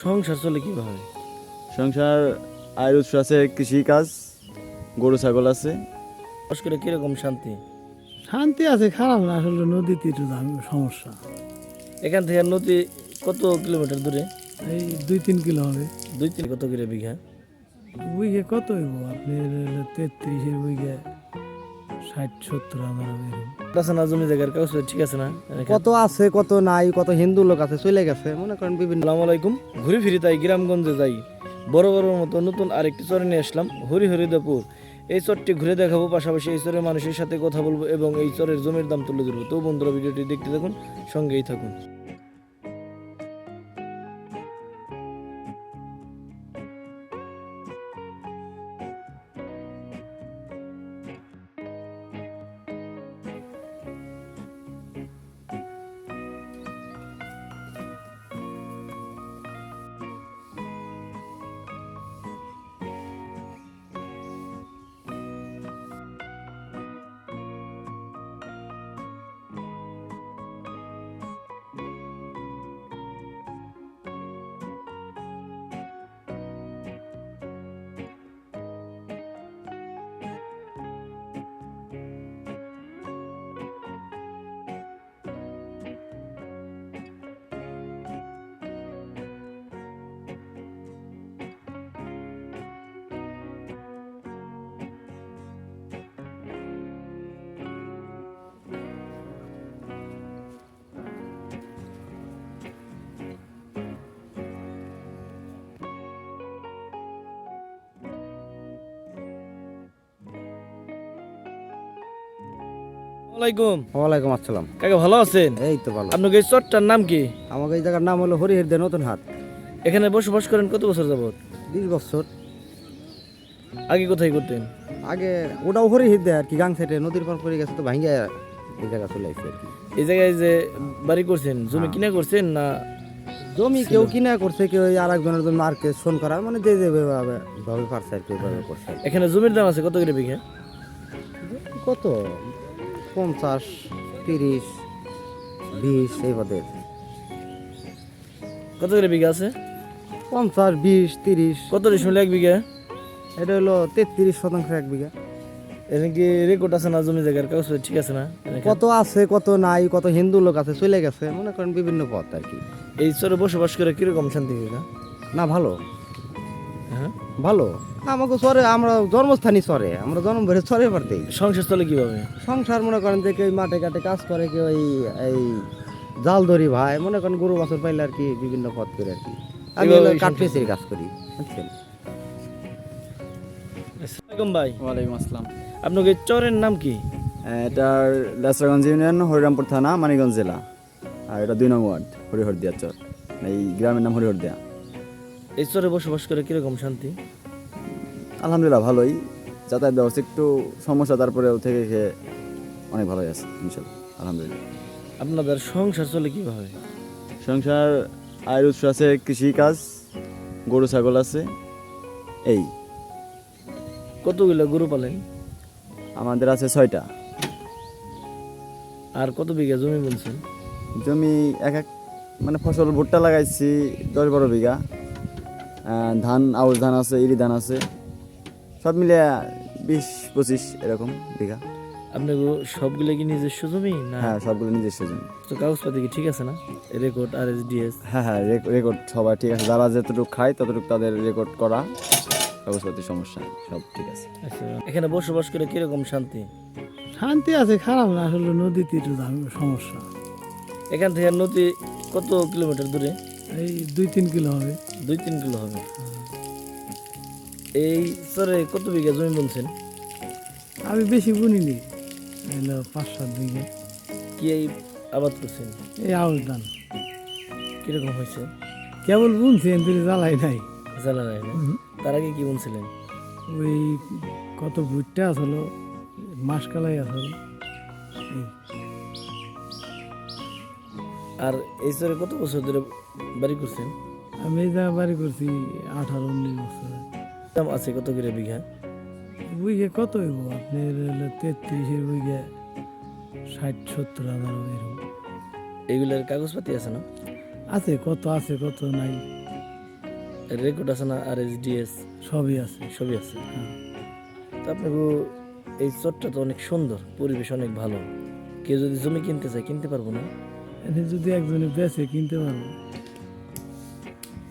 সংসার চলে কিভাবে? সংসার আয়ের উৎস আছে কৃষিকাজ, গরু ছাগল আছে। বাস করে কিরকম শান্তি? শান্তি আছে, খারাপ না। আসলে নদীতে একটু সমস্যা। এখান থেকে নদী কত কিলোমিটার দূরে? এই 2-3 কিলো হবে। 2-3 কত করে বিঘা? বিঘে কত হইব আপনার? 33-এর বিঘে 60-70 হাজার হবে এরকম। আছে না জমি জায়গার কাগজ ঠিক আছে না? কত আছে কত নাই, কত হিন্দু লোক আছে চলে গেছে, মনে করেন বিভিন্ন। আসসালামু আলাইকুম। ঘুরে ফিরি তাই গ্রামগঞ্জে যাই। বড় বড় মতো নতুন আরেকটি চরে নিয়ে আসলাম, হরিহরিদাপুর। এই চরটি ঘুরে দেখাবো, পাশাপাশি এই চরের মানুষের সাথে কথা বলবো এবং এই চরের জমির দাম তুলে ধরবো। তো বন্ধুরা, ভিডিওটি দেখতে থাকুন, সঙ্গেই থাকুন। আসসালামাইকুম। ওয়ালাইকুম আসসালাম। কাকা ভালো আছেন? এই তো ভালো। আপনার এই চরটার নাম কি? আমাকে এই জায়গার নাম হলো হরিহরদে নতুন হাট। এখানে বসবাস করেন কত বছর যাবত? 20 বছর। আগে কোথায় করতেন? আগে ওটাও হরিহরদে আর কি, গাং সাইডে নদীর পার পড়ে গেছে তো ভাঙ্গা এই জায়গা চলে আসছে আর কি। এই জায়গায় যে বাড়ি করছেন, জমি কিনা করছেন না? জমি কেউ কিনা করছে, কেউ আর একজনের জমি মার্কেট শোন করা, মানে যে ভাবে পারছে আর কি ওইভাবে করছে। এখানে জমির দাম আছে কত করে বিঘা? কত 50, 30, 20 এই বাদে। কত করে বিঘা আছে? 50, 20, 30। কত ডিসমিল এক বিঘা? এটা হলো 33% এক বিঘা। এখানে কি রেকর্ড আছে না জমি জায়গার কাগজ ঠিক আছে না? কত আছে কত নাই, কত হিন্দু লোক আছে চলে গেছে, মনে করেন বিভিন্ন পথ আর কি। এই চরে বসবাস করে কিরকম শান্তি বিঘা? না ভালো, হ্যাঁ ভালো। আমাকে চরে, আমরা জন্মস্থানই চরে, আমরা জন্ম ভরে চরে পারতেই। সংসার চলে কিভাবে? সংসার মনে করেন যে কেউ মাঠে ঘাটে কাজ করে, কেউ এই জাল ধরি ভাই, মনে করেন গরু বাছুর পাইলে আর কি বিভিন্ন পথ করে আর কি। আমি এভাবেই কাঠপেসির কাজ করি, বুঝছেন। আসসালামাইকুম ভাই। ওয়ালাইকুম আসসালাম। আপনার এই চরের নাম কি? এটার লেসরাগঞ্জ ইউনিয়ন, হরিরামপুর থানা, মানিকগঞ্জ জেলা। আর এটা 2 নং ওয়ার্ড, হরিহরদিয়া চর। এই গ্রামের নাম হরিহরদিয়া। এই চরে বসবাস করে কিরকম শান্তি? আলহামদুলিল্লাহ ভালোই। যাতায়াত ব্যবস্থা একটু সমস্যা, তারপরেও থেকে খেয়ে অনেক ভালোই আছে ইনশাল্লাহ, আলহামদুলিল্লাহ। আপনাদের সংসার চলে কিভাবে? সংসার আয়ের উৎস আছে কৃষিকাজ, গরু ছাগল আছে। এই কতগুলো গরু পালেন? আমাদের আছে 6টা। আর কত বিঘা জমি বলছেন? জমি এক এক মানে ফসল ভুট্টা লাগাইছি 10-12 বিঘা। ধান, আউশ ধান আছে, ইরি ধান আছে, সব মিলে 20-25 এরকম বিঘা। আপনার সবগুলো কি নিজস্ব জমি না? হ্যাঁ, সবগুলো নিজস্ব জমি। তো কাগজপাতি কি ঠিক আছে না? রেকর্ড আর এসডিএস? হ্যাঁ হ্যাঁ, রেকর্ড সবাই ঠিক আছে। যারা যতটুকু খায় ততটুকু তাদের রেকর্ড করা, কাগজপাতির সমস্যা নেই, সব ঠিক আছে। আচ্ছা, এখানে বসবাস করে কিরকম শান্তি? শান্তি আছে, খারাপ না। আসলে নদীতে একটু সমস্যা। এখান থেকে নদী কত কিলোমিটার দূরে? এই 2-3 কিলো হবে। 2-3 কিলো হবে। এই চরে কত বিঘা জমি বলছেন? আমি বেশি বুনিনি, এলো 5-7 বিঘে। কি এই আবাদ করছেন? এই আউশ ধান কিরকম হয়েছে? কেবল বুনছি, এনতে জ্বালাই নাই। জানা নাই না? তার আগে কি বলছিলেন? ওই কত ভুট্টা আসলো, মাসকালাই আসলো। আর এই চরে কত বছর ধরে বাড়ি করছেন? আমি এই জায়গায় বাড়ি করছি 18-19 বছর। দাম আছে কত করে বিঘা? বিঘে কত হইব আপনার? 33-এর বিঘে 60-70 হাজার হবে এরকম। এগুলোর কাগজপাতি আছে না? আছে, কত আছে কত নাই। রেকর্ড আছে না, RSDS সবই আছে। সবই আছে। হ্যাঁ। তো আপনাকে এই চরটা তো অনেক সুন্দর, পরিবেশ অনেক ভালো। কেউ যদি জমি কিনতে চায় কিনতে পারবো না? এতে যদি একজনে বেচে কিনতে পারবো,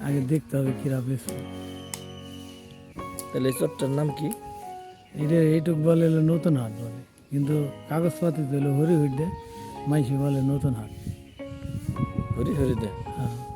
আগে দেখতে হবে কিরা বেচবে। তাহলে এই চরটার নাম কি? এটা এইটুক বলে হলো নতুন হাট বলে, কিন্তু কাগজপাতি হলো হরি হইডে, মাইসি বলে নতুন হাট। হরি হরি দে। হ্যাঁ।